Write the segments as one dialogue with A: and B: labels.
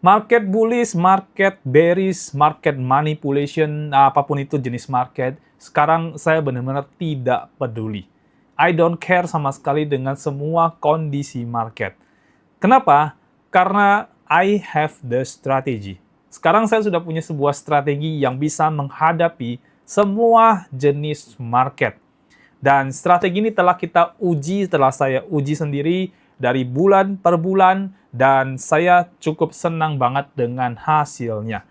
A: Market bullish, market bearish, market manipulation, apapun itu jenis market, sekarang saya benar-benar tidak peduli. I don't care sama sekali dengan semua kondisi market. Kenapa? Karena I have the strategy. Sekarang saya sudah punya sebuah strategi yang bisa menghadapi semua jenis market. Dan strategi ini telah saya uji sendiri dari bulan per bulan, dan saya cukup senang banget dengan hasilnya.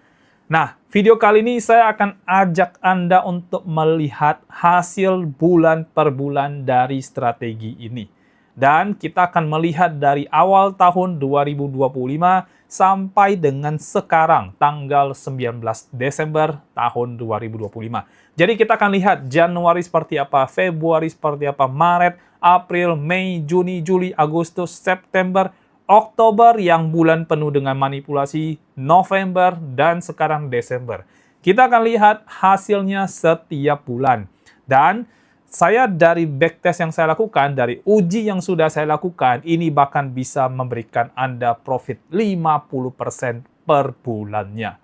A: Nah, video kali ini saya akan ajak Anda untuk melihat hasil bulan per bulan dari strategi ini. Dan kita akan melihat dari awal tahun 2025 sampai dengan sekarang, tanggal 19 Desember tahun 2025. Jadi kita akan lihat Januari seperti apa, Februari seperti apa, Maret, April, Mei, Juni, Juli, Agustus, September, Oktober yang bulan penuh dengan manipulasi, November, dan sekarang Desember. Kita akan lihat hasilnya setiap bulan. Dan saya dari backtest yang saya lakukan, dari uji yang sudah saya lakukan, ini bahkan bisa memberikan Anda profit 50% per bulannya.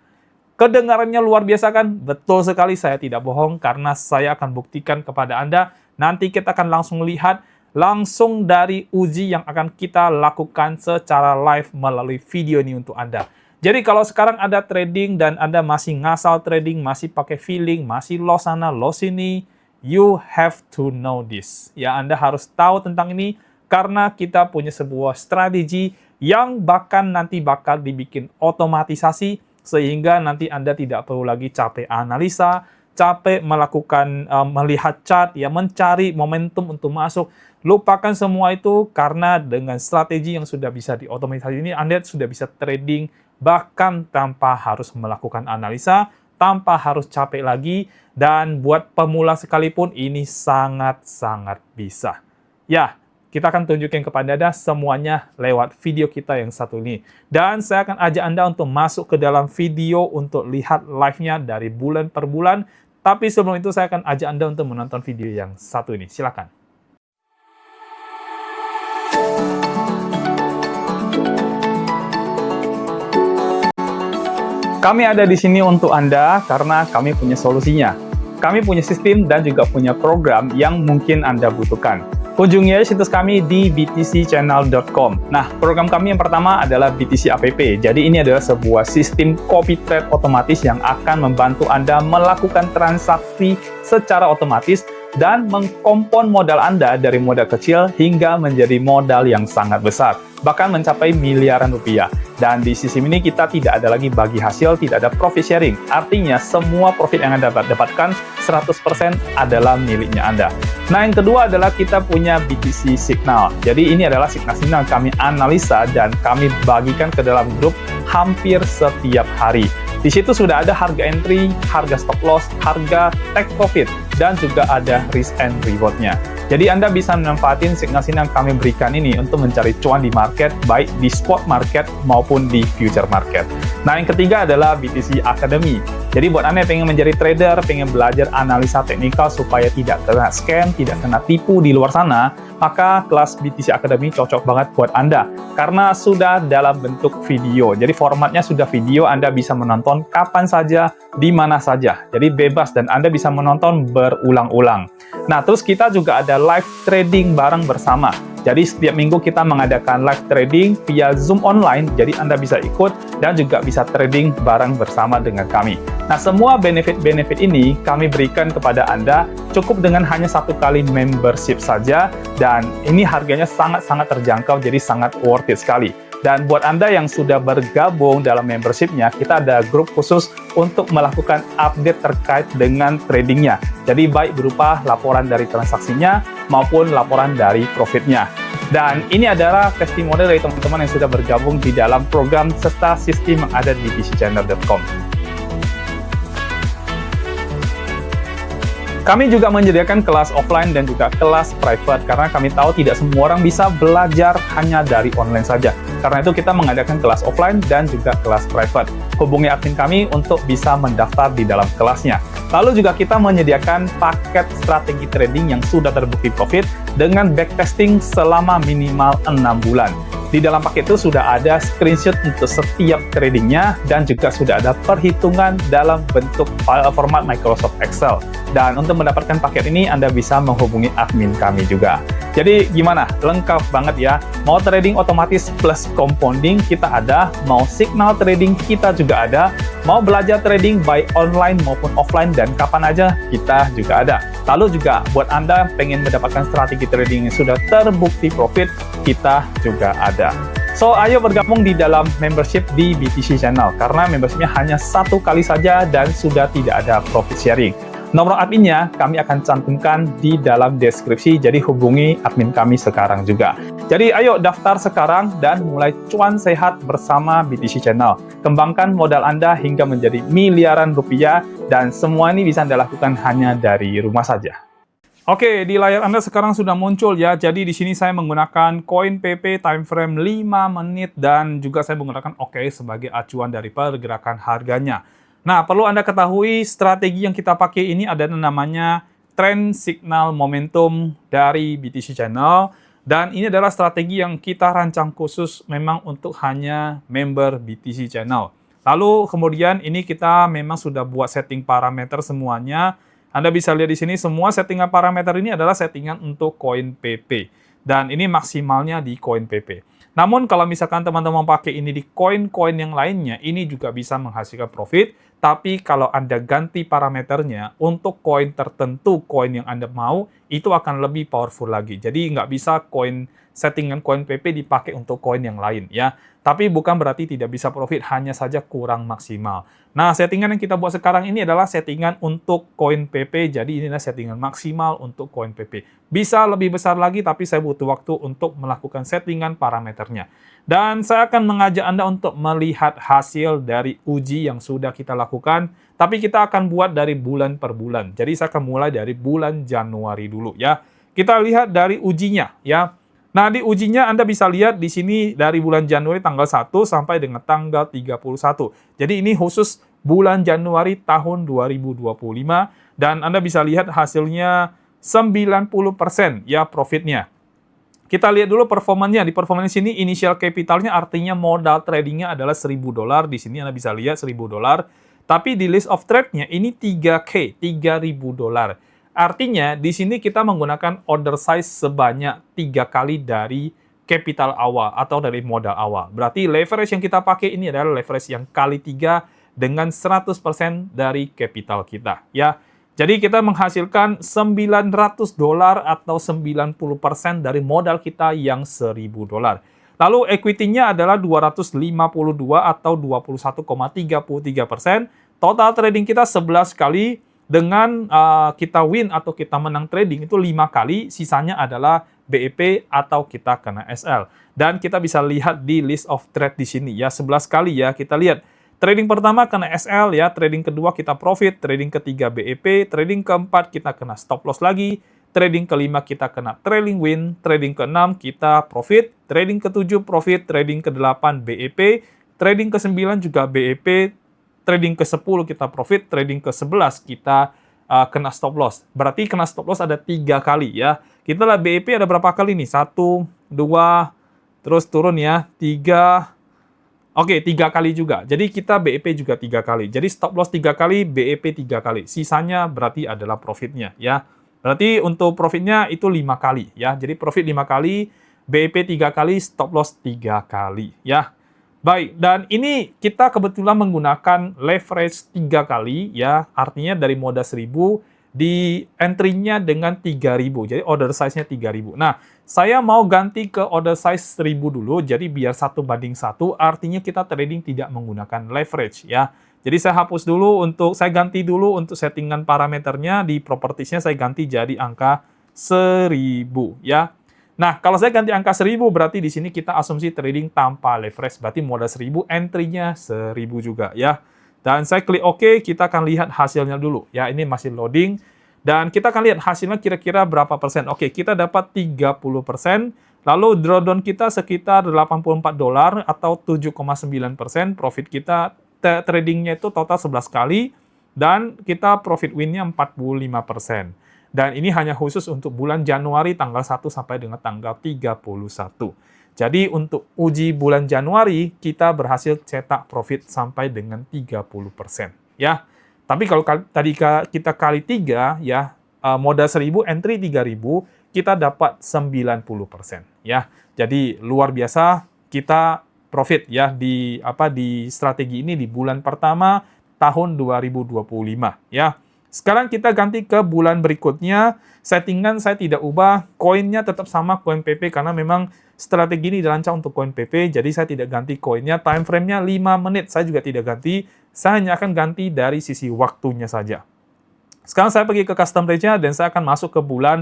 A: Kedengarannya luar biasa kan? Betul sekali, saya tidak bohong karena saya akan buktikan kepada Anda. Nanti kita akan langsung lihat langsung dari uji yang akan kita lakukan secara live melalui video ini untuk Anda. Jadi kalau sekarang ada trading dan Anda masih ngasal trading, masih pakai feeling, masih loss sana, loss sini, you have to know this. Ya, Anda harus tahu tentang ini karena kita punya sebuah strategi yang bahkan nanti bakal dibikin otomatisasi sehingga nanti Anda tidak perlu lagi capek analisa, capek melakukan melihat chart, ya mencari momentum untuk masuk. Lupakan semua itu karena dengan strategi yang sudah bisa diotomatisasi ini, Anda sudah bisa trading bahkan tanpa harus melakukan analisa, tanpa harus capek lagi, dan buat pemula sekalipun ini sangat-sangat bisa. Ya, kita akan tunjukin kepada Anda semuanya lewat video kita yang satu ini. Dan saya akan ajak Anda untuk masuk ke dalam video untuk lihat live-nya dari bulan per bulan. Tapi sebelum itu saya akan ajak Anda untuk menonton video yang satu ini. Silakan. Kami ada di sini untuk Anda karena kami punya solusinya. Kami punya sistem dan juga punya program yang mungkin Anda butuhkan. Kunjungi aja situs kami di btcchannel.com. Nah, program kami yang pertama adalah BTC App. Jadi ini adalah sebuah sistem copy trade otomatis yang akan membantu Anda melakukan transaksi secara otomatis dan mengkompon modal Anda dari modal kecil hingga menjadi modal yang sangat besar, bahkan mencapai miliaran rupiah. Dan di sistem ini kita tidak ada lagi bagi hasil, tidak ada profit sharing. Artinya semua profit yang Anda dapatkan 100% adalah miliknya Anda. Nah, yang kedua adalah kita punya BTC Signal. Jadi ini adalah signal-signal kami analisa dan kami bagikan ke dalam grup hampir setiap hari. Di situ sudah ada harga entry, harga stop loss, harga take profit, dan juga ada risk and reward-nya. Jadi Anda bisa memanfaatkan signal-signal yang kami berikan ini untuk mencari cuan di market, baik di spot market maupun di future market. Nah, yang ketiga adalah BTC Academy. Jadi buat Anda yang pengen menjadi trader, pengen belajar analisa teknikal supaya tidak kena scam, tidak kena tipu di luar sana, maka kelas BTC Academy cocok banget buat Anda. Karena sudah dalam bentuk video. Jadi formatnya sudah video, Anda bisa menonton kapan saja, di mana saja. Jadi bebas dan Anda bisa menonton berulang-ulang. Nah, terus kita juga ada live trading bareng bersama. Jadi setiap minggu kita mengadakan live trading via Zoom online, jadi Anda bisa ikut dan juga bisa trading bareng bersama dengan kami. Nah, semua benefit-benefit ini kami berikan kepada Anda cukup dengan hanya 1 kali membership saja, dan ini harganya sangat-sangat terjangkau, jadi sangat worth it sekali. Dan buat Anda yang sudah bergabung dalam membership-nya, kita ada grup khusus untuk melakukan update terkait dengan tradingnya. Jadi baik berupa laporan dari transaksinya maupun laporan dari profitnya. Dan ini adalah testimoni dari teman-teman yang sudah bergabung di dalam program serta sistem yang ada di btcchannel.com. Kami juga menyediakan kelas offline dan juga kelas private karena kami tahu tidak semua orang bisa belajar hanya dari online saja. Karena itu kita mengadakan kelas offline dan juga kelas private. Hubungi admin kami untuk bisa mendaftar di dalam kelasnya. Lalu juga kita menyediakan paket strategi trading yang sudah terbukti profit dengan backtesting selama minimal 6 bulan. Di dalam paket itu sudah ada screenshot untuk setiap tradingnya dan juga sudah ada perhitungan dalam bentuk file format Microsoft Excel. Dan untuk mendapatkan paket ini Anda bisa menghubungi admin kami juga. Jadi gimana? Lengkap banget ya. Mau trading otomatis plus compounding kita ada, mau signal trading kita juga ada, mau belajar trading baik online maupun offline dan kapan aja kita juga ada. Lalu juga buat Anda pengen mendapatkan strategi trading yang sudah terbukti profit, kita juga ada. So, ayo bergabung di dalam membership di BTC Channel karena membershipnya hanya 1 kali saja dan sudah tidak ada profit sharing. Nomor adminnya kami akan cantumkan di dalam deskripsi, jadi hubungi admin kami sekarang juga. Jadi ayo daftar sekarang dan mulai cuan sehat bersama BTC Channel. Kembangkan modal Anda hingga menjadi miliaran rupiah dan semua ini bisa Anda lakukan hanya dari rumah saja. Oke, di layar Anda sekarang sudah muncul ya. Jadi di sini saya menggunakan koin PP time frame 5 menit dan juga saya menggunakan OKX sebagai acuan dari pergerakan harganya. Nah, perlu Anda ketahui strategi yang kita pakai ini ada namanya Trend Signal Momentum dari BTC Channel. Dan ini adalah strategi yang kita rancang khusus memang untuk hanya member BTC Channel. Lalu kemudian ini kita memang sudah buat setting parameter semuanya. Anda bisa lihat di sini semua settingan parameter ini adalah settingan untuk koin PP. Dan ini maksimalnya di koin PP. Namun kalau misalkan teman-teman pakai ini di koin-koin yang lainnya, ini juga bisa menghasilkan profit. Tapi kalau Anda ganti parameternya untuk koin tertentu, koin yang Anda mau, itu akan lebih powerful lagi. Jadi nggak bisa settingan koin PP dipakai untuk koin yang lain ya. Tapi bukan berarti tidak bisa profit, hanya saja kurang maksimal. Nah, settingan yang kita buat sekarang ini adalah settingan untuk koin PP, jadi ini adalah settingan maksimal untuk koin PP. Bisa lebih besar lagi, tapi saya butuh waktu untuk melakukan settingan parameternya. Dan saya akan mengajak Anda untuk melihat hasil dari uji yang sudah kita lakukan, tapi kita akan buat dari bulan per bulan. Jadi saya akan mulai dari bulan Januari dulu ya. Kita lihat dari ujinya ya. Nah, di ujinya Anda bisa lihat di sini dari bulan Januari tanggal 1 sampai dengan tanggal 31. Jadi ini khusus bulan Januari tahun 2025 dan Anda bisa lihat hasilnya 90% ya profitnya. Kita lihat dulu performanya. Di performanya sini initial capitalnya artinya modal tradingnya adalah $1.000. Di sini Anda bisa lihat $1.000. Tapi di list of trade-nya ini 3K, $3.000. Artinya, di sini kita menggunakan order size sebanyak 3 kali dari capital awal atau dari modal awal. Berarti leverage yang kita pakai ini adalah leverage yang kali 3 dengan 100% dari capital kita. Ya. Jadi kita menghasilkan $900 atau 90% dari modal kita yang $1.000. Lalu equity-nya adalah 252 atau 21,33%. Total trading kita 11 kali. Dengan kita win atau kita menang trading itu 5 kali, sisanya adalah BEP atau kita kena SL. Dan kita bisa lihat di list of trade di sini ya, 11 kali ya. Kita lihat trading pertama kena SL ya, trading kedua kita profit, trading ketiga BEP, trading keempat kita kena stop loss lagi, trading kelima kita kena trailing win, trading keenam kita profit, trading ketujuh profit, trading ke-8 BEP, trading ke-9 juga BEP, trading ke-10 kita profit, trading ke-11 kita kena stop loss. Berarti kena stop loss ada 3 kali ya. Kita lihat BEP ada berapa kali nih? 1, 2, terus turun ya, 3. Oke, 3 kali juga. Jadi kita BEP juga 3 kali. Jadi stop loss 3 kali, BEP 3 kali. Sisanya berarti adalah profitnya ya. Berarti untuk profitnya itu 5 kali ya. Jadi profit 5 kali, BEP 3 kali, stop loss 3 kali ya. Baik, dan ini kita kebetulan menggunakan leverage 3 kali ya, artinya dari modal 1.000 di entry-nya dengan 3.000. Jadi order size-nya 3.000. Nah, saya mau ganti ke order size 1.000 dulu, jadi biar 1:1, artinya kita trading tidak menggunakan leverage ya. Jadi saya hapus dulu saya ganti dulu untuk settingan parameternya di properties-nya saya ganti jadi angka 1.000 ya. Nah, kalau saya ganti angka 1.000, berarti di sini kita asumsi trading tanpa leverage. Berarti modal 1.000, entry-nya 1.000 juga ya. Dan saya klik OK, kita akan lihat hasilnya dulu. Ya, ini masih loading. Dan kita akan lihat hasilnya kira-kira berapa persen. Oke, kita dapat 30%. Lalu drawdown kita sekitar $84 atau 7,9%. Profit kita, tradingnya itu total 11 kali. Dan kita profit win-nya 45%. Dan ini hanya khusus untuk bulan Januari tanggal 1 sampai dengan tanggal 31. Jadi untuk uji bulan Januari, kita berhasil cetak profit sampai dengan 30%. Ya. Tapi kalau kita kali 3, ya, modal 1.000, entry 3.000, kita dapat 90%. Ya. Jadi luar biasa kita profit ya di strategi ini di bulan pertama tahun 2025 ya. Sekarang kita ganti ke bulan berikutnya. Settingan saya tidak ubah, koinnya tetap sama koin PP karena memang strategi ini dirancang untuk koin PP, jadi saya tidak ganti koinnya. Time frame-nya 5 menit, saya juga tidak ganti. Saya hanya akan ganti dari sisi waktunya saja. Sekarang saya pergi ke custom range-nya dan saya akan masuk ke bulan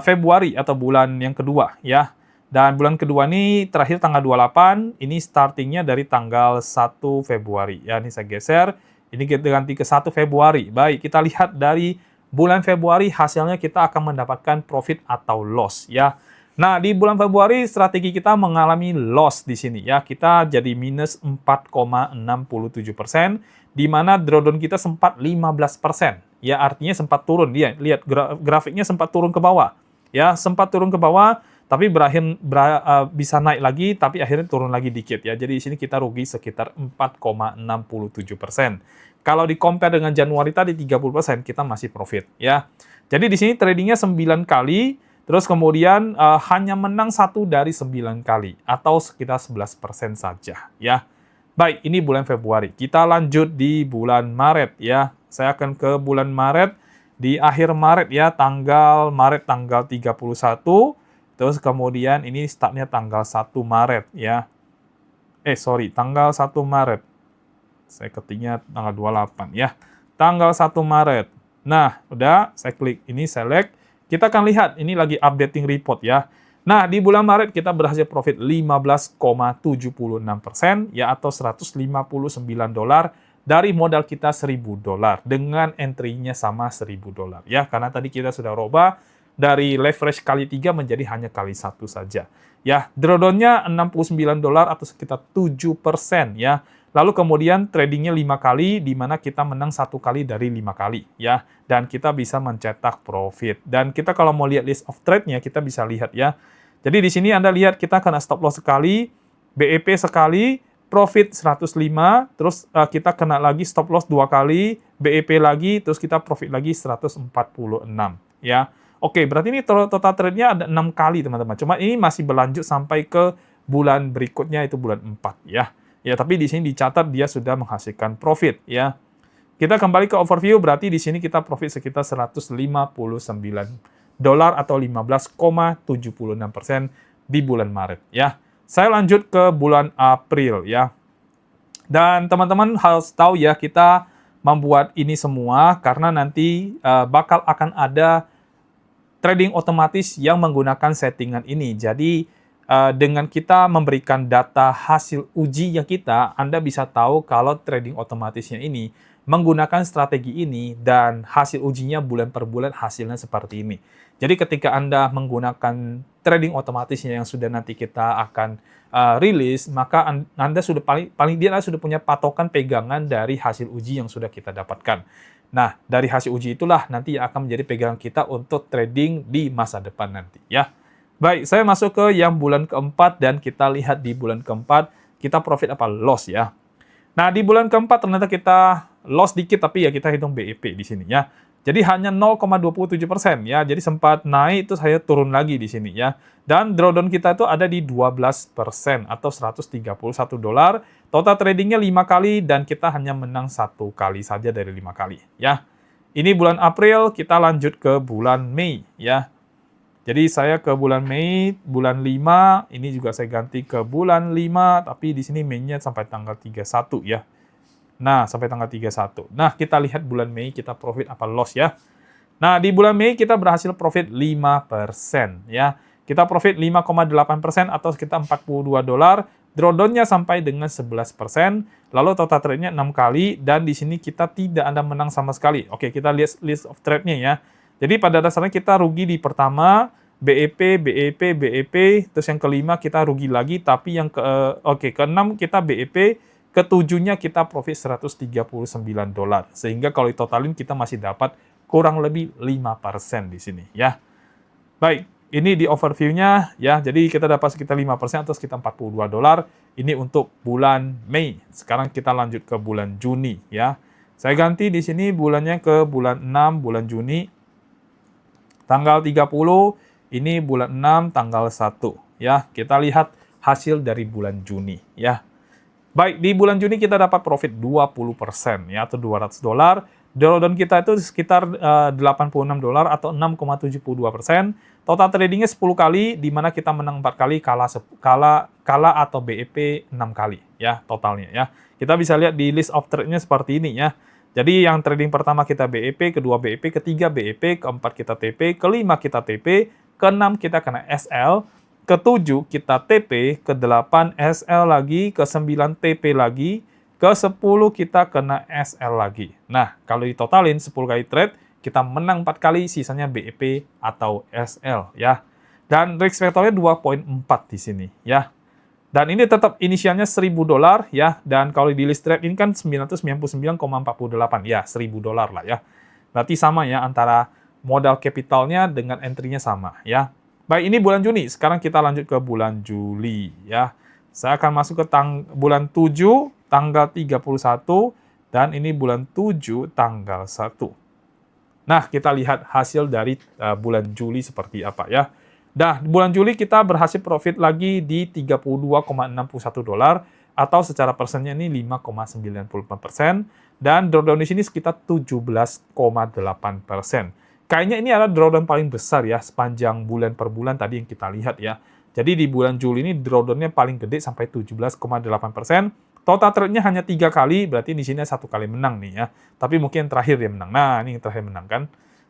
A: Februari atau bulan yang kedua ya. Dan bulan kedua ini terakhir tanggal 28, ini startingnya dari tanggal 1 Februari. Ya, ini saya geser, ini kita ganti ke 1 Februari. Baik, kita lihat dari bulan Februari hasilnya kita akan mendapatkan profit atau loss ya. Nah, di bulan Februari strategi kita mengalami loss di sini ya. Kita jadi minus 4,67%, di mana drawdown kita sempat 15%. Ya, artinya sempat turun. Dia lihat grafiknya sempat turun ke bawah. Ya, sempat turun ke bawah, tapi bisa naik lagi, tapi akhirnya turun lagi dikit ya. Jadi di sini kita rugi sekitar 4,67%. Kalau di-compare dengan Januari tadi 30%, kita masih profit ya. Jadi di sini tradingnya 9 kali, terus kemudian hanya menang 1 dari 9 kali, atau sekitar 11% saja ya. Baik, ini bulan Februari. Kita lanjut di bulan Maret ya. Saya akan ke bulan Maret, di akhir Maret ya, tanggal 31, terus kemudian ini startnya tanggal 1 Maret ya. Tanggal 1 Maret. Saya ketiknya tanggal 28 ya. Tanggal 1 Maret. Nah, udah saya klik ini select. Kita akan lihat ini lagi updating report ya. Nah, di bulan Maret kita berhasil profit 15,76% ya, atau $159 dari modal kita $1.000 dengan entry-nya sama $1.000 ya. Karena tadi kita sudah robah dari leverage kali 3 menjadi hanya kali 1 saja. Ya, drawdown-nya $69 atau sekitar 7% ya. Lalu kemudian tradingnya 5 kali, di mana kita menang 1 kali dari 5 kali ya. Dan kita bisa mencetak profit. Dan kita kalau mau lihat list of trade-nya, kita bisa lihat ya. Jadi di sini Anda lihat kita kena stop loss sekali, BEP sekali, profit 105, terus kita kena lagi stop loss 2 kali, BEP lagi, terus kita profit lagi 146 ya. Oke, berarti ini total trade-nya ada 6 kali teman-teman. Cuma ini masih berlanjut sampai ke bulan berikutnya, itu bulan 4 ya. Ya, tapi di sini dicatat dia sudah menghasilkan profit ya. Kita kembali ke overview, berarti di sini kita profit sekitar $159 atau 15,76% di bulan Maret ya. Saya lanjut ke bulan April ya. Dan teman-teman harus tahu ya, kita membuat ini semua karena nanti bakal akan ada trading otomatis yang menggunakan settingan ini. Jadi dengan kita memberikan data hasil uji yang kita, Anda bisa tahu kalau trading otomatisnya ini menggunakan strategi ini dan hasil ujinya bulan per bulan hasilnya seperti ini. Jadi ketika Anda menggunakan trading otomatisnya yang sudah nanti kita akan rilis, maka Anda sudah paling dia sudah punya patokan pegangan dari hasil uji yang sudah kita dapatkan. Nah, dari hasil uji itulah nanti yang akan menjadi pegangan kita untuk trading di masa depan nanti ya. Baik, saya masuk ke yang bulan keempat dan kita lihat di bulan keempat kita profit apa loss ya. Nah, di bulan keempat ternyata kita loss dikit tapi ya kita hitung BEP di sini ya. Jadi hanya 0,27% ya. Jadi sempat naik itu saya turun lagi di sini ya. Dan drawdown kita itu ada di 12% atau $131. Total tradingnya 5 kali dan kita hanya menang 1 kali saja dari 5 kali ya. Ini bulan April, kita lanjut ke bulan Mei ya. Jadi saya ke bulan Mei, bulan 5, ini juga saya ganti ke bulan 5, tapi di sini Mei-nya sampai tanggal 31 ya. Nah, sampai tanggal 31. Nah, kita lihat bulan Mei kita profit apa loss ya. Nah, di bulan Mei kita berhasil profit 5% ya. Kita profit 5,8% atau sekitar $42. Drawdown-nya sampai dengan 11%. Lalu total trade-nya 6 kali dan di sini kita tidak ada menang sama sekali. Oke, kita lihat list of trade-nya ya. Jadi pada dasarnya kita rugi di pertama, BEP, terus yang kelima kita rugi lagi, tapi yang keenam kita BEP, ketujuhnya kita profit $139. Sehingga kalau ditotalin kita masih dapat kurang lebih 5% di sini ya. Baik, Ini di overview-nya ya. Jadi kita dapat sekitar 5% atau sekitar $42. Ini untuk bulan Mei. Sekarang kita lanjut ke bulan Juni ya. Saya ganti di sini bulannya ke bulan 6 bulan Juni. Tanggal 30 ini bulan 6 tanggal 1 ya. Kita lihat hasil dari bulan Juni ya. Baik, di bulan Juni kita dapat profit 20% ya, atau $200. Drawdown kita itu sekitar $86 atau 6,72%. Total tradingnya 10 kali, di mana kita menang 4 kali, kalah atau BEP 6 kali ya totalnya ya. Kita bisa lihat di list of trade-nya seperti ini ya. Jadi yang trading pertama kita BEP, kedua BEP, ketiga BEP, keempat kita TP, kelima kita TP, keenam kita kena SL, ke-7 kita TP, ke-8 SL lagi, ke-9 TP lagi, ke-10 kita kena SL lagi. Nah, kalau ditotalin 10 kali trade, kita menang 4 kali, sisanya BEP atau SL ya. Dan risk factor-nya 2,4 di sini ya. Dan ini tetap inisialnya $1.000 ya. Dan kalau di list trade ini kan 999,48 ya, $1.000 lah ya. Berarti sama ya antara modal capitalnya dengan entry-nya sama ya. Baik, ini bulan Juni. Sekarang kita lanjut ke bulan Juli ya. Saya akan masuk ke bulan 7 tanggal 31 dan ini bulan 7 tanggal 1. Nah, kita lihat hasil dari bulan Juli seperti apa ya. Nah, bulan Juli kita berhasil profit lagi di $32,61 atau secara persennya ini 5,94%, dan drawdown di sini sekitar 17,8%. Kayaknya ini adalah drawdown paling besar ya sepanjang bulan per bulan tadi yang kita lihat ya. Jadi di bulan Juli ini drawdownnya paling gede sampai 17,8%. Total trade-nya hanya 3 kali, berarti di sini 1 kali menang nih ya. Tapi mungkin terakhir dia menang. Nah, ini yang terakhir menang kan.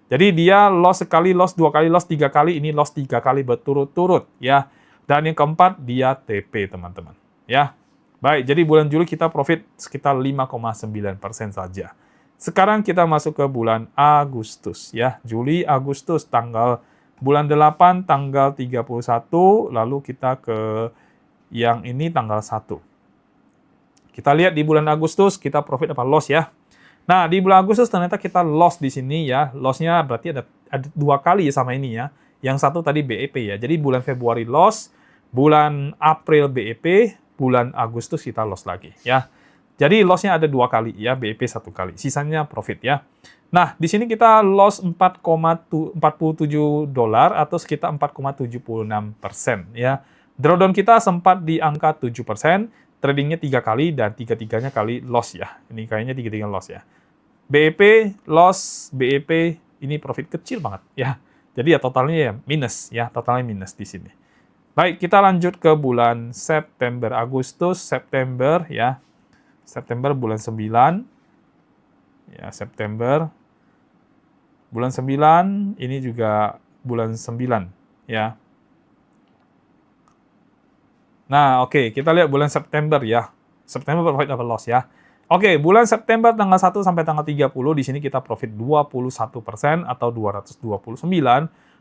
A: Jadi dia loss sekali, loss 2 kali, loss 3 kali, ini loss 3 kali berturut-turut ya. Dan yang keempat dia TP teman-teman ya. Baik, jadi bulan Juli kita profit sekitar 5,9% saja. Sekarang kita masuk ke bulan Agustus ya. Juli, Agustus, bulan 8 tanggal 31, lalu kita ke yang ini tanggal 1. Kita lihat di bulan Agustus kita profit apa loss ya. Nah, di bulan Agustus ternyata kita loss di sini ya. Loss-nya berarti ada 2 kali ya sama ini ya. Yang satu tadi BEP ya. Jadi bulan Februari loss, bulan April BEP, bulan Agustus kita loss lagi ya. Jadi loss-nya ada 2 kali ya, BEP 1 kali. Sisanya profit ya. Nah, di sini kita loss $4,47 atau sekitar 4,76% ya. Drawdown kita sempat di angka 7%. Tradingnya 3 kali dan 3-3-nya kali loss ya. Ini kayaknya 3-3 loss ya. BEP, loss, BEP, ini profit kecil banget ya. Jadi ya totalnya ya minus ya, totalnya minus di sini. Baik, kita lanjut ke bulan September, Agustus, September ya. September bulan 9. Ya, September. Bulan 9, ini juga bulan 9 ya. Nah, oke, kita lihat bulan September ya. September profit apa loss ya. Oke, bulan September tanggal 1 sampai tanggal 30, di sini kita profit 21% atau 229,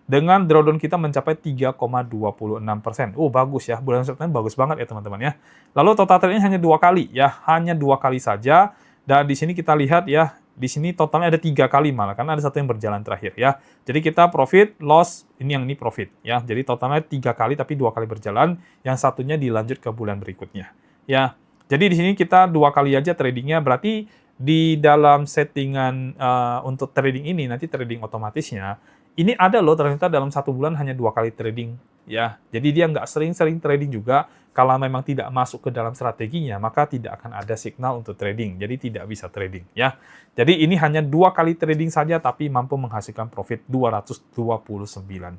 A: dengan drawdown kita mencapai 3,26%. Oh, bagus ya. Bulan September bagus banget ya, teman-teman ya. Lalu total trade-nya hanya 2 kali ya, hanya 2 kali saja. Dan di sini kita lihat ya, di sini totalnya ada 3 kali malah, karena ada satu yang berjalan terakhir ya. Jadi kita profit, loss, ini profit ya. Jadi totalnya 3 kali tapi 2 kali berjalan, yang satunya dilanjut ke bulan berikutnya ya. Jadi di sini kita 2 kali aja tradingnya, berarti di dalam settingan untuk trading ini, nanti trading otomatisnya, ini ada loh ternyata dalam 1 bulan hanya 2 kali trading ya. Jadi dia nggak sering-sering trading juga. Kalau memang tidak masuk ke dalam strateginya, maka tidak akan ada signal untuk trading. Jadi tidak bisa trading ya. Jadi ini hanya 2 kali trading saja tapi mampu menghasilkan profit $229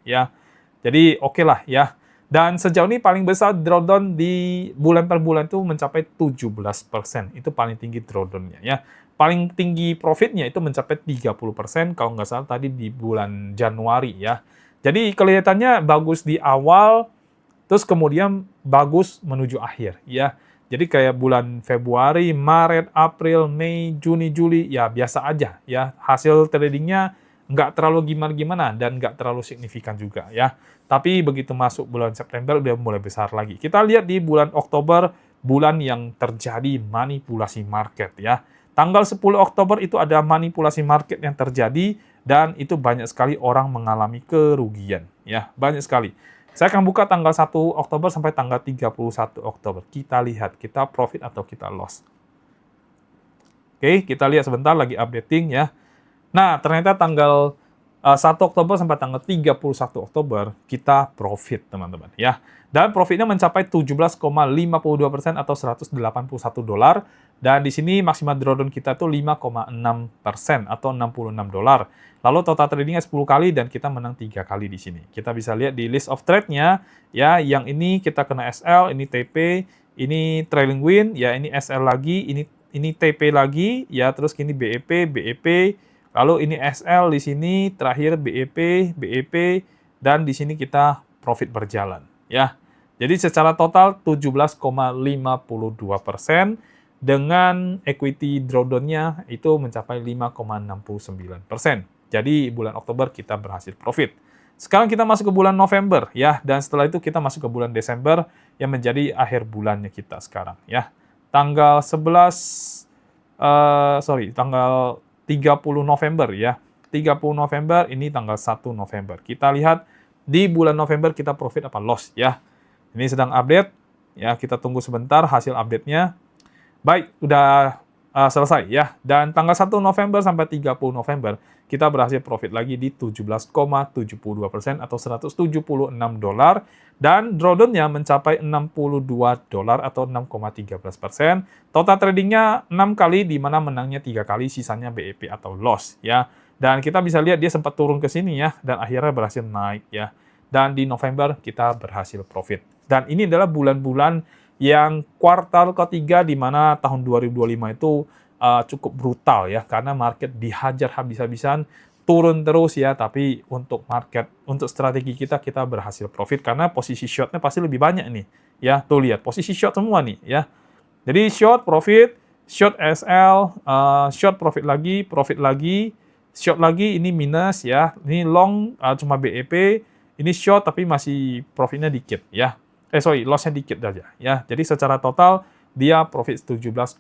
A: ya. Jadi oke lah ya. Dan sejauh ini paling besar drawdown di bulan per bulan itu mencapai 17%. Itu paling tinggi drawdownnya ya. Paling tinggi profitnya itu mencapai 30% kalau nggak salah tadi di bulan Januari ya. Jadi kelihatannya bagus di awal, terus kemudian bagus menuju akhir ya. Jadi kayak bulan Februari, Maret, April, Mei, Juni, Juli ya biasa aja ya. Hasil tradingnya nggak terlalu gimana-gimana dan nggak terlalu signifikan juga ya. Tapi begitu masuk bulan September udah mulai besar lagi. Kita lihat di bulan Oktober, bulan yang terjadi manipulasi market ya. Tanggal 10 Oktober itu ada manipulasi market yang terjadi dan itu banyak sekali orang mengalami kerugian ya, banyak sekali. Saya akan buka tanggal 1 Oktober sampai tanggal 31 Oktober. Kita lihat, kita profit atau kita loss. Oke, kita lihat sebentar lagi updating ya. Nah, ternyata tanggal 1 Oktober sampai tanggal 31 Oktober kita profit, teman-teman ya. Dan profitnya mencapai 17,52% atau 181 dolar. Dan di sini maksimal drawdown kita tuh 5,6% atau 66 dolar. Lalu total tradingnya 10 kali dan kita menang 3 kali di sini. Kita bisa lihat di list of trade-nya ya, yang ini kita kena SL, ini TP, ini trailing win, ya ini SL lagi, ini TP lagi, ya terus ini BEP, BEP, lalu ini SL di sini, terakhir BEP, BEP, dan di sini kita profit berjalan, ya. Jadi secara total 17,52% dengan equity drawdown-nya itu mencapai 5,69%. Jadi bulan Oktober kita berhasil profit. Sekarang kita masuk ke bulan November ya, dan setelah itu kita masuk ke bulan Desember yang menjadi akhir bulannya kita sekarang ya. Tanggal 30 November ya. 30 November ini tanggal 1 November. Kita lihat di bulan November kita profit apa loss ya. Ini sedang update ya, kita tunggu sebentar hasil update-nya. Baik, udah selesai ya. Dan tanggal 1 November sampai 30 November kita berhasil profit lagi di 17,72% atau 176 dolar. Dan drawdown-nya mencapai 62 dolar atau 6,13%. Total tradingnya 6 kali, di mana menangnya 3 kali, sisanya BEP atau loss ya. Dan kita bisa lihat dia sempat turun ke sini ya, dan akhirnya berhasil naik ya. Dan di November kita berhasil profit. Dan ini adalah bulan-bulan yang kuartal ketiga, di mana tahun 2025 itu cukup brutal ya, karena market dihajar habis-habisan, turun terus ya, tapi untuk strategi kita berhasil profit, karena posisi short-nya pasti lebih banyak nih, ya, tuh lihat, posisi short semua nih, ya. Jadi short, profit, short SL, short profit lagi, short lagi, ini minus ya, ini long cuma BEP, ini short tapi masih profitnya dikit ya. Loss-nya dikit aja ya. Jadi secara total dia profit 17,72%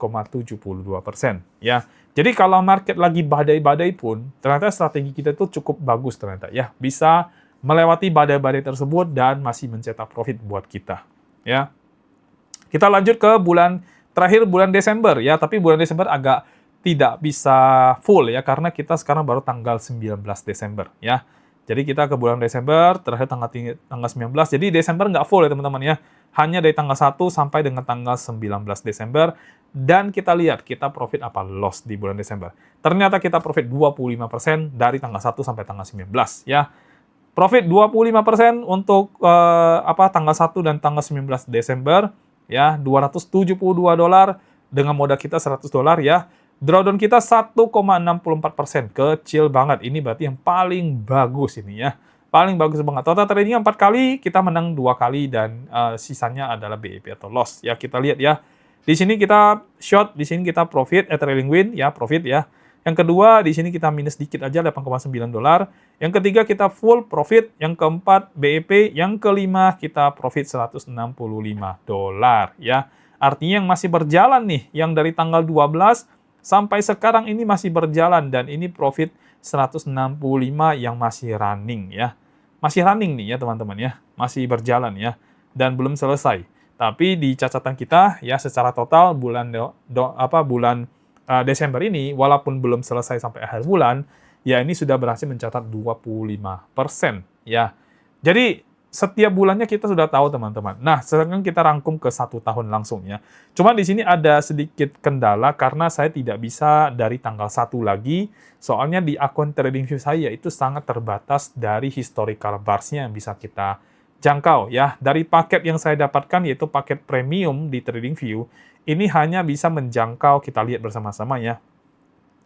A: ya. Jadi kalau market lagi badai-badai pun, ternyata strategi kita itu cukup bagus ternyata ya. Bisa melewati badai-badai tersebut dan masih mencetak profit buat kita ya. Kita lanjut ke terakhir bulan Desember ya, tapi bulan Desember agak tidak bisa full ya, karena kita sekarang baru tanggal 19 Desember ya. Jadi kita ke bulan Desember, terakhir tanggal 19, jadi Desember nggak full ya teman-teman ya. Hanya dari tanggal 1 sampai dengan tanggal 19 Desember. Dan kita lihat, kita profit apa loss di bulan Desember. Ternyata kita profit 25% dari tanggal 1 sampai tanggal 19 ya. Profit 25% untuk tanggal 1 dan tanggal 19 Desember ya, 272 dolar dengan modal kita 100 dolar ya. Drawdown kita 1,64%, kecil banget. Ini berarti yang paling bagus ini ya. Paling bagus banget. Total tradingnya 4 kali, kita menang 2 kali, dan sisanya adalah BEP atau loss. Ya, kita lihat ya. Di sini kita short, di sini kita profit, trailing win, ya, profit ya. Yang kedua, di sini kita minus dikit aja, 8,9 dolar. Yang ketiga, kita full profit. Yang keempat, BEP. Yang kelima, kita profit 165 dolar ya. Artinya yang masih berjalan nih, yang dari tanggal 12 sampai sekarang ini masih berjalan, dan ini profit 165 yang masih running ya. Masih running nih ya teman-teman ya. Masih berjalan ya. Dan belum selesai. Tapi di catatan kita ya, secara total bulan Desember ini, walaupun belum selesai sampai akhir bulan, ya ini sudah berhasil mencatat 25% ya. Jadi setiap bulannya kita sudah tahu teman-teman. Nah, sekarang kita rangkum ke 1 tahun langsung ya. Cuma di sini ada sedikit kendala karena saya tidak bisa dari tanggal 1 lagi. Soalnya di akun TradingView saya itu sangat terbatas dari historical bars-nya yang bisa kita jangkau ya. Dari paket yang saya dapatkan, yaitu paket premium di TradingView, ini hanya bisa menjangkau, kita lihat bersama-sama ya.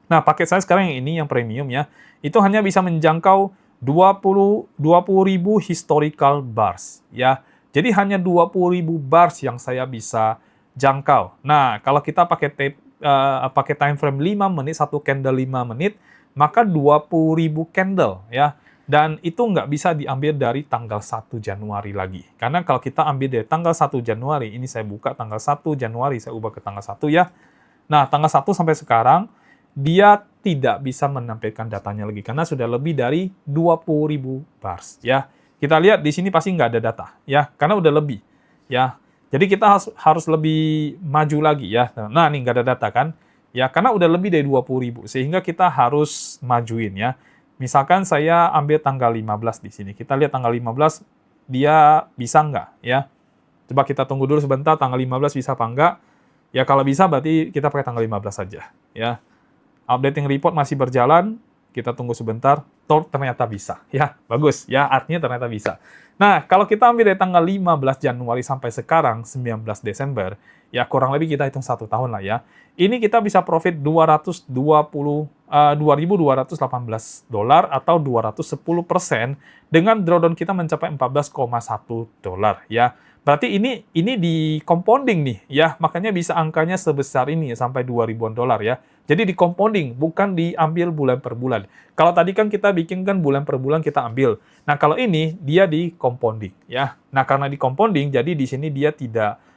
A: Nah, paket saya sekarang yang ini, yang premium ya, itu hanya bisa menjangkau 20.000 historical bars ya. Jadi hanya 20.000 bars yang saya bisa jangkau. Nah, kalau kita pakai time frame 5 menit, 1 candle 5 menit, maka 20.000 candle ya. Dan itu nggak bisa diambil dari tanggal 1 Januari lagi. Karena kalau kita ambil dari tanggal 1 Januari, ini saya buka tanggal 1 Januari, saya ubah ke tanggal 1 ya. Nah, tanggal 1 sampai sekarang, dia tidak bisa menampilkan datanya lagi karena sudah lebih dari 20.000 bars ya. Kita lihat di sini pasti nggak ada data, ya, karena udah lebih, ya. Jadi kita harus lebih maju lagi, ya. Nah, ini nggak ada data kan, ya, karena udah lebih dari 20.000, sehingga kita harus majuin, ya. Misalkan saya ambil tanggal 15 di sini, kita lihat tanggal 15 dia bisa nggak, ya. Coba kita tunggu dulu sebentar, tanggal 15 bisa apa enggak. Ya, kalau bisa berarti kita pakai tanggal 15 saja, ya. Updating report masih berjalan, kita tunggu sebentar, ternyata bisa. Ya, bagus. Ya, artinya ternyata bisa. Nah, kalau kita ambil dari tanggal 15 Januari sampai sekarang, 19 Desember, ya kurang lebih kita hitung 1 tahun lah ya. Ini kita bisa profit 2.218 dolar atau 210% dengan drawdown kita mencapai 14,1 dolar ya. Berarti ini di compounding nih ya, makanya bisa angkanya sebesar ini ya, sampai 2.000-an dolar ya. Jadi di compounding, bukan diambil bulan per bulan. Kalau tadi kan kita bikin kan bulan per bulan kita ambil. Nah, kalau ini dia di compounding ya. Nah, karena di compounding jadi di sini dia tidak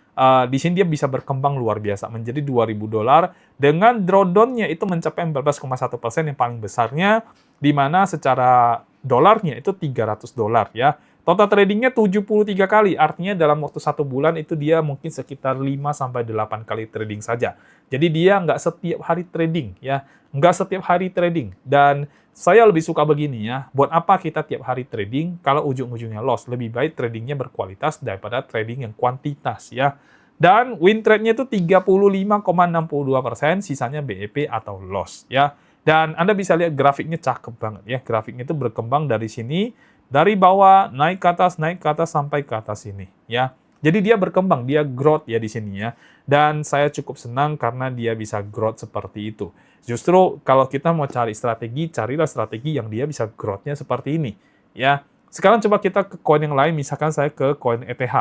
A: di sini dia bisa berkembang luar biasa menjadi 2.000 dolar dengan drawdown-nya itu mencapai 14,1% yang paling besarnya, di mana secara dolarnya itu 300 dolar ya. Total tradingnya 73 kali, artinya dalam waktu 1 bulan itu dia mungkin sekitar 5-8 kali trading saja. Jadi dia nggak setiap hari trading ya, nggak setiap hari trading. Dan saya lebih suka begini ya, buat apa kita tiap hari trading kalau ujung-ujungnya loss? Lebih baik tradingnya berkualitas daripada trading yang kuantitas ya. Dan win trade-nya itu 35,62%, sisanya BEP atau loss ya. Dan Anda bisa lihat grafiknya cakep banget ya, grafiknya itu berkembang dari sini, dari bawah naik ke atas sampai ke atas ini ya. Jadi dia berkembang, dia growth ya di sini ya. Dan saya cukup senang karena dia bisa growth seperti itu. Justru kalau kita mau cari strategi, carilah strategi yang dia bisa growth-nya seperti ini ya. Sekarang coba kita ke koin yang lain, misalkan saya ke koin ETH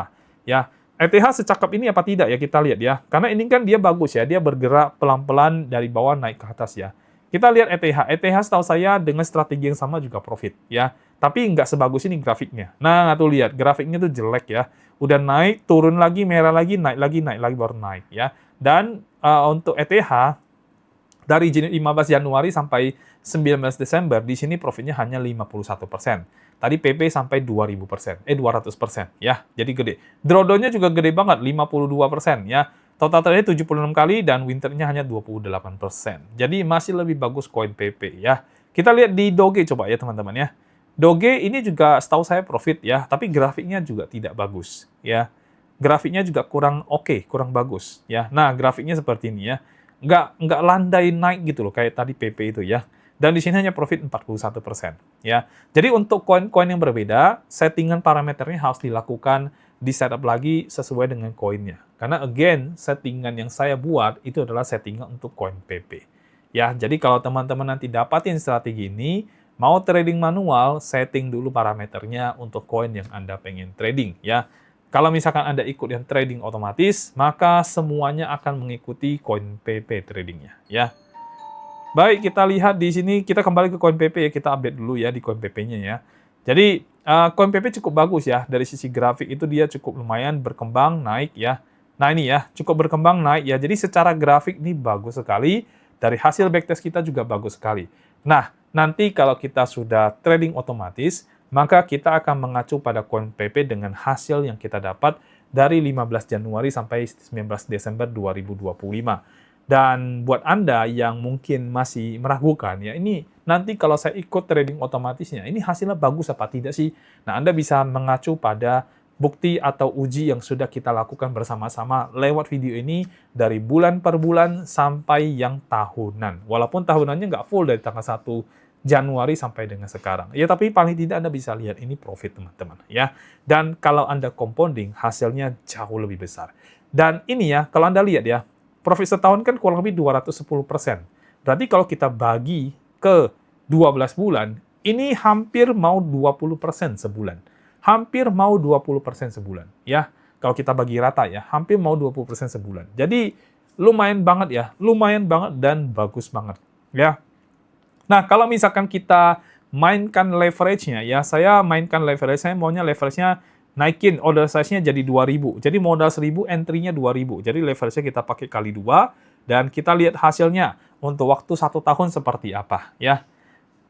A: ya. ETH secakap ini apa tidak ya, kita lihat ya. Karena ini kan dia bagus ya, dia bergerak pelan-pelan dari bawah naik ke atas ya. Kita lihat ETH. ETH setahu saya dengan strategi yang sama juga profit ya. Tapi nggak sebagus ini grafiknya. Nah, tuh lihat, grafiknya tuh jelek ya. Udah naik, turun lagi, merah lagi, naik lagi, baru naik ya. Dan untuk ETH, dari 15 Januari sampai 19 Desember, di sini profitnya hanya 51%. Tadi PP sampai 200% ya. Jadi gede. Drawdown-nya juga gede banget, 52% ya. Total trade 76 kali dan winternya hanya 28%. Jadi masih lebih bagus koin PP ya. Kita lihat di Doge coba ya teman-teman ya. Doge ini juga setahu saya profit ya, tapi grafiknya juga tidak bagus ya. Grafiknya juga kurang oke, kurang bagus ya. Nah, grafiknya seperti ini ya. Nggak landai naik gitu loh kayak tadi PP itu ya. Dan di sini hanya profit 41% ya. Jadi untuk koin-koin yang berbeda, settingan parameternya harus dilakukan di setup lagi sesuai dengan koinnya. Karena again, settingan yang saya buat itu adalah settingan untuk koin PP. Ya, jadi kalau teman-teman nanti dapatin strategi ini, mau trading manual, setting dulu parameternya untuk koin yang Anda pengen trading ya. Kalau misalkan Anda ikut yang trading otomatis, maka semuanya akan mengikuti koin PP tradingnya ya. Baik, kita lihat di sini, kita kembali ke koin PP ya, kita update dulu ya di koin PP-nya ya. Jadi, koin PP cukup bagus ya, dari sisi grafik itu dia cukup lumayan berkembang, naik ya. Nah ini ya, cukup berkembang, naik ya. Jadi secara grafik ini bagus sekali, dari hasil backtest kita juga bagus sekali. Nah, nanti kalau kita sudah trading otomatis, maka kita akan mengacu pada koin PP dengan hasil yang kita dapat dari 15 Januari sampai 19 Desember 2025. Dan buat Anda yang mungkin masih meragukan, ya ini nanti kalau saya ikut trading otomatisnya, ini hasilnya bagus apa tidak sih? Nah, Anda bisa mengacu pada bukti atau uji yang sudah kita lakukan bersama-sama lewat video ini dari bulan per bulan sampai yang tahunan. Walaupun tahunannya nggak full dari tanggal 1 Januari sampai dengan sekarang. Ya, tapi paling tidak Anda bisa lihat ini profit teman-teman ya. Dan kalau Anda compounding, hasilnya jauh lebih besar. Dan ini ya, kalau Anda lihat ya, profit setahun kan kurang lebih 210%. Berarti kalau kita bagi ke 12 bulan, ini hampir mau 20% sebulan. Hampir mau 20% sebulan. Ya, kalau kita bagi rata ya, hampir mau 20% sebulan. Jadi, lumayan banget ya. Lumayan banget dan bagus banget. Ya. Nah, kalau misalkan kita mainkan leverage-nya, ya saya mainkan leverage, saya maunya leverage-nya naikin order size-nya jadi 2.000. Jadi modal 1.000, entry-nya 2.000. Jadi leverage-nya kita pakai kali 2, dan kita lihat hasilnya untuk waktu 1 tahun seperti apa. Ya.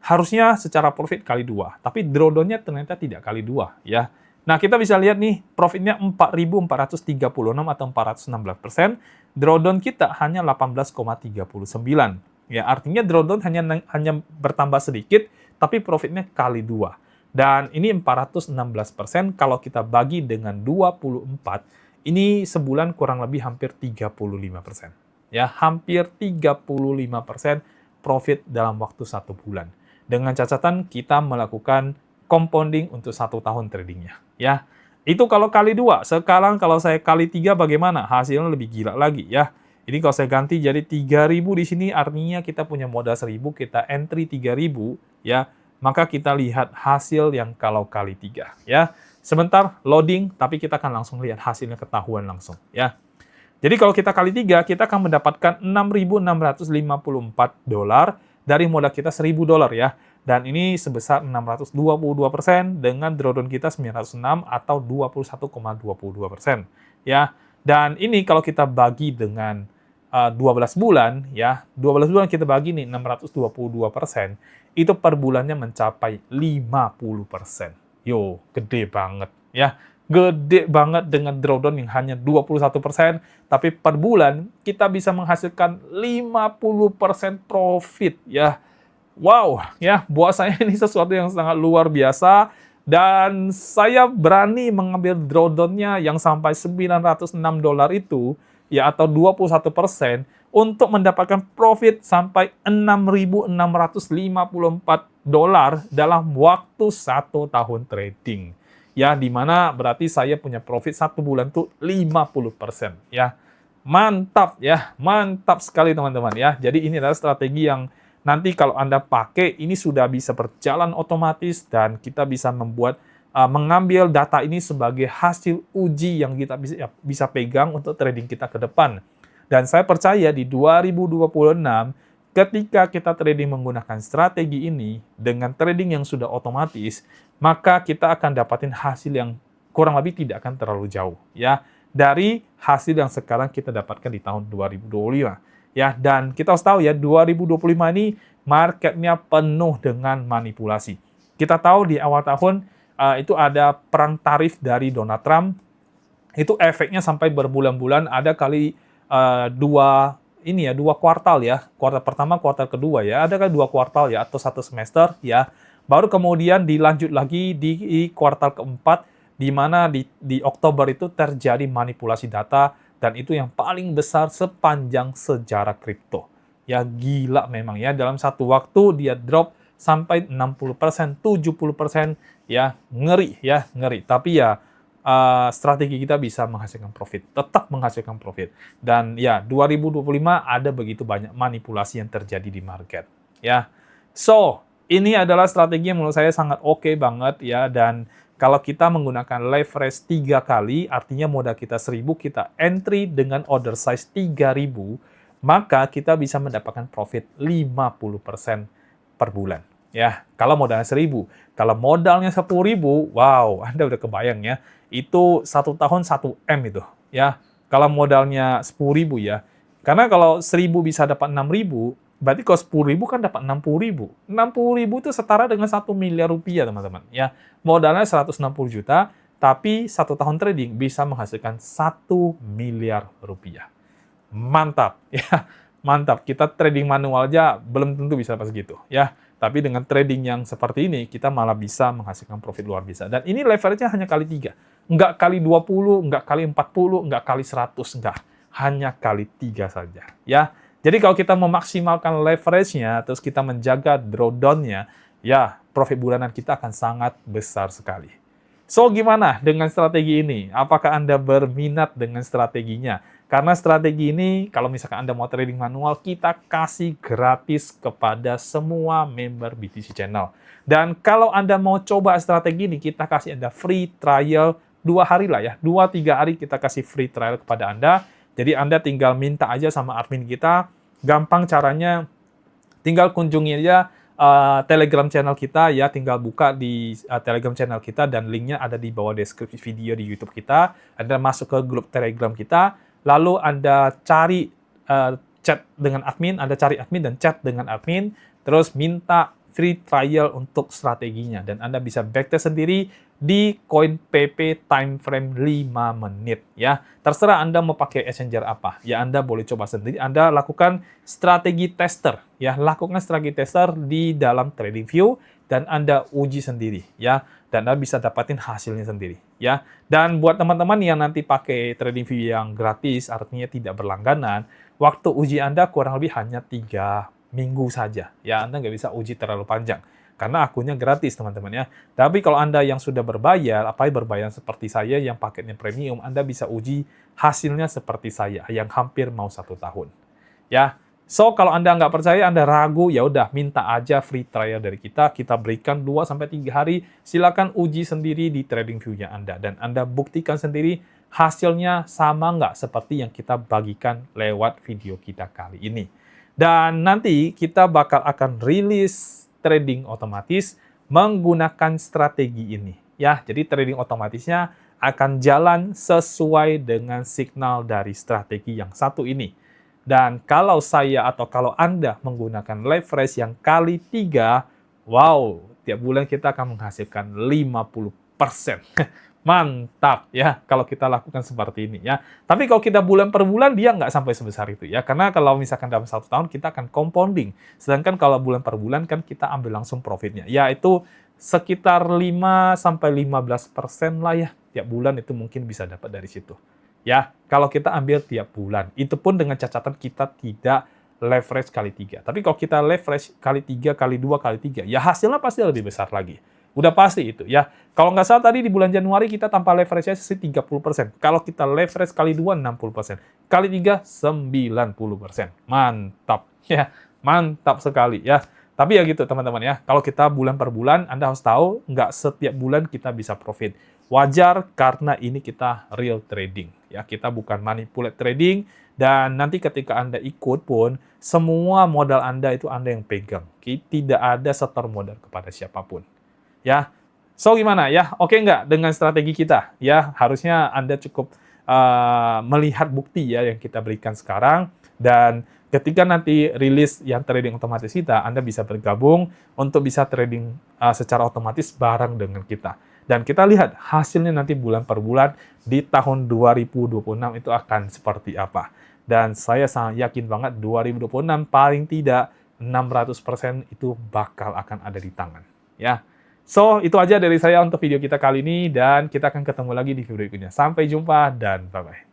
A: harusnya secara profit kali 2, tapi drawdown-nya ternyata tidak kali 2 ya. Nah, kita bisa lihat nih profitnya 4.436 atau 416%, drawdown kita hanya 18,39. Ya, artinya drawdown hanya bertambah sedikit, tapi profitnya kali 2. Dan ini 416% kalau kita bagi dengan 24, ini sebulan kurang lebih hampir 35%. Ya, hampir 35% profit dalam waktu 1 bulan. Dengan catatan kita melakukan compounding untuk 1 tahun tradingnya. Ya, itu kalau kali 2. Sekarang kalau saya kali 3 bagaimana? Hasilnya lebih gila lagi ya. Ini kalau saya ganti jadi 3.000 di sini, artinya kita punya modal 1.000, kita entry 3.000 ya. Maka kita lihat hasil yang kalau kali 3 ya. Sebentar loading, tapi kita akan langsung lihat hasilnya ketahuan langsung ya. Jadi kalau kita kali 3, kita akan mendapatkan $6.654 dari modal kita $1.000 ya. Dan ini sebesar 622% dengan drawdown kita 906 atau 21,22% ya. Dan ini kalau kita bagi dengan 12 bulan ya, 12 bulan kita bagi nih 622%, itu per bulannya mencapai 50%. Yo, gede banget ya. Gede banget dengan drawdown yang hanya 21%, tapi per bulan kita bisa menghasilkan 50% profit ya. Wow, ya, buat saya ini sesuatu yang sangat luar biasa, dan saya berani mengambil drawdown-nya yang sampai $906 itu, ya, atau 21%, untuk mendapatkan profit sampai $6.654 dalam waktu 1 tahun trading. Ya, di mana berarti saya punya profit 1 bulan tuh 50%, ya. Mantap ya, mantap sekali teman-teman ya. Jadi ini adalah strategi yang nanti kalau Anda pakai, ini sudah bisa berjalan otomatis dan kita bisa mengambil data ini sebagai hasil uji yang kita bisa pegang untuk trading kita ke depan. Dan saya percaya di 2026, ketika kita trading menggunakan strategi ini, dengan trading yang sudah otomatis, maka kita akan dapatin hasil yang kurang lebih tidak akan terlalu jauh ya dari hasil yang sekarang kita dapatkan di tahun 2025. Ya, dan kita harus tahu ya, 2025 ini marketnya penuh dengan manipulasi. Kita tahu di awal tahun itu ada perang tarif dari Donald Trump. Itu efeknya sampai berbulan-bulan, ada kali dua kuartal ya. Kuartal pertama, kuartal kedua ya. Ada kali 2 kuartal ya, atau 1 semester ya. Baru kemudian dilanjut lagi di kuartal keempat, di mana di Oktober itu terjadi manipulasi data. Dan itu yang paling besar sepanjang sejarah kripto. Ya, gila memang ya, dalam satu waktu dia drop sampai 60%, 70%, ya, ngeri ya, ngeri. Tapi ya, strategi kita bisa menghasilkan profit, tetap menghasilkan profit. Dan ya, 2025 ada begitu banyak manipulasi yang terjadi di market. Ya, so, ini adalah strategi yang menurut saya sangat oke banget ya, dan kalau kita menggunakan leverage 3 kali, artinya modal kita 1.000, kita entry dengan order size 3.000, maka kita bisa mendapatkan profit 50% per bulan. Ya, kalau modalnya 1.000. Kalau modalnya 10.000, wow, Anda udah kebayang ya, itu 1 tahun 1 M itu. Ya, kalau modalnya 10.000 ya. Karena kalau 1.000 bisa dapat 6.000, berarti kalau 10.000 kan dapat 60.000. 60.000 itu setara dengan 1 miliar rupiah, teman-teman. Ya, modalnya 160 juta, tapi 1 tahun trading bisa menghasilkan 1 miliar rupiah. Mantap, ya, mantap. Kita trading manual aja belum tentu bisa pas gitu, ya. Tapi dengan trading yang seperti ini, kita malah bisa menghasilkan profit luar biasa. Dan ini leverage-nya hanya kali 3. Nggak kali 20, nggak kali 40, nggak kali 100, nggak. Hanya kali 3 saja, ya. Jadi kalau kita memaksimalkan leverage-nya, terus kita menjaga drawdown-nya, ya, profit bulanan kita akan sangat besar sekali. So, gimana dengan strategi ini? Apakah Anda berminat dengan strateginya? Karena strategi ini, kalau misalkan Anda mau trading manual, kita kasih gratis kepada semua member BTC Channel. Dan kalau Anda mau coba strategi ini, kita kasih Anda free trial 2 hari lah ya. 2-3 hari kita kasih free trial kepada Anda. Jadi Anda tinggal minta aja sama admin kita, gampang caranya, tinggal kunjungi aja Telegram channel kita ya, tinggal buka di Telegram channel kita dan linknya ada di bawah deskripsi video di YouTube kita. Anda masuk ke grup Telegram kita, lalu Anda cari chat dengan admin, Anda cari admin dan chat dengan admin, terus minta free trial untuk strateginya. Dan Anda bisa backtest sendiri di CoinPP time frame 5 menit ya. Terserah Anda mau pakai exchanger apa. Ya Anda boleh coba sendiri. Anda lakukan strategi tester ya. Lakukan strategi tester di dalam TradingView dan Anda uji sendiri ya. Dan Anda bisa dapatin hasilnya sendiri ya. Dan buat teman-teman yang nanti pakai TradingView yang gratis, artinya tidak berlangganan, waktu uji Anda kurang lebih hanya 3 minggu saja ya. Anda nggak bisa uji terlalu panjang karena akunnya gratis teman-teman ya. Tapi kalau Anda yang sudah berbayar, apalagi berbayar seperti saya yang paketnya premium, Anda bisa uji hasilnya seperti saya yang hampir mau 1 tahun. Ya, so kalau Anda nggak percaya, Anda ragu, ya udah minta aja free trial dari kita. Kita berikan 2-3 hari, silakan uji sendiri di TradingView-nya Anda. Dan Anda buktikan sendiri hasilnya sama nggak seperti yang kita bagikan lewat video kita kali ini. Dan nanti kita bakal akan rilis trading otomatis menggunakan strategi ini ya. Jadi trading otomatisnya akan jalan sesuai dengan signal dari strategi yang satu ini. Dan kalau saya atau kalau Anda menggunakan leverage yang kali 3, wow, tiap bulan kita akan menghasilkan 50%. Mantap ya kalau kita lakukan seperti ini ya. Tapi kalau kita bulan per bulan dia nggak sampai sebesar itu ya. Karena kalau misalkan dalam 1 tahun kita akan compounding. Sedangkan kalau bulan per bulan kan kita ambil langsung profitnya. Ya itu sekitar 5-15% lah ya. Tiap bulan itu mungkin bisa dapat dari situ. Ya, kalau kita ambil tiap bulan. Itu pun dengan catatan kita tidak leverage kali 3. Tapi kalau kita leverage kali 3, kali 2, kali 3, ya hasilnya pasti lebih besar lagi. Udah pasti itu ya. Kalau nggak salah tadi di bulan Januari kita tanpa leverage-nya 30%. Kalau kita leverage kali 2, 60%. Kali 3, 90%. Mantap. Ya, mantap sekali ya. Tapi ya gitu teman-teman ya. Kalau kita bulan per bulan, Anda harus tahu nggak setiap bulan kita bisa profit. Wajar karena ini kita real trading. Ya, kita bukan manipulate trading. Dan nanti ketika Anda ikut pun, semua modal Anda itu Anda yang pegang. Tidak ada setor modal kepada siapapun. Ya, so gimana ya? Oke nggak dengan strategi kita? Ya, harusnya Anda cukup melihat bukti ya yang kita berikan sekarang. Dan ketika nanti rilis yang trading otomatis kita, Anda bisa bergabung untuk bisa trading secara otomatis bareng dengan kita. Dan kita lihat hasilnya nanti bulan per bulan di tahun 2026 itu akan seperti apa. Dan saya sangat yakin banget 2026 paling tidak 600% itu bakal akan ada di tangan. Ya. So, itu aja dari saya untuk video kita kali ini, dan kita akan ketemu lagi di video berikutnya. Sampai jumpa, dan bye-bye.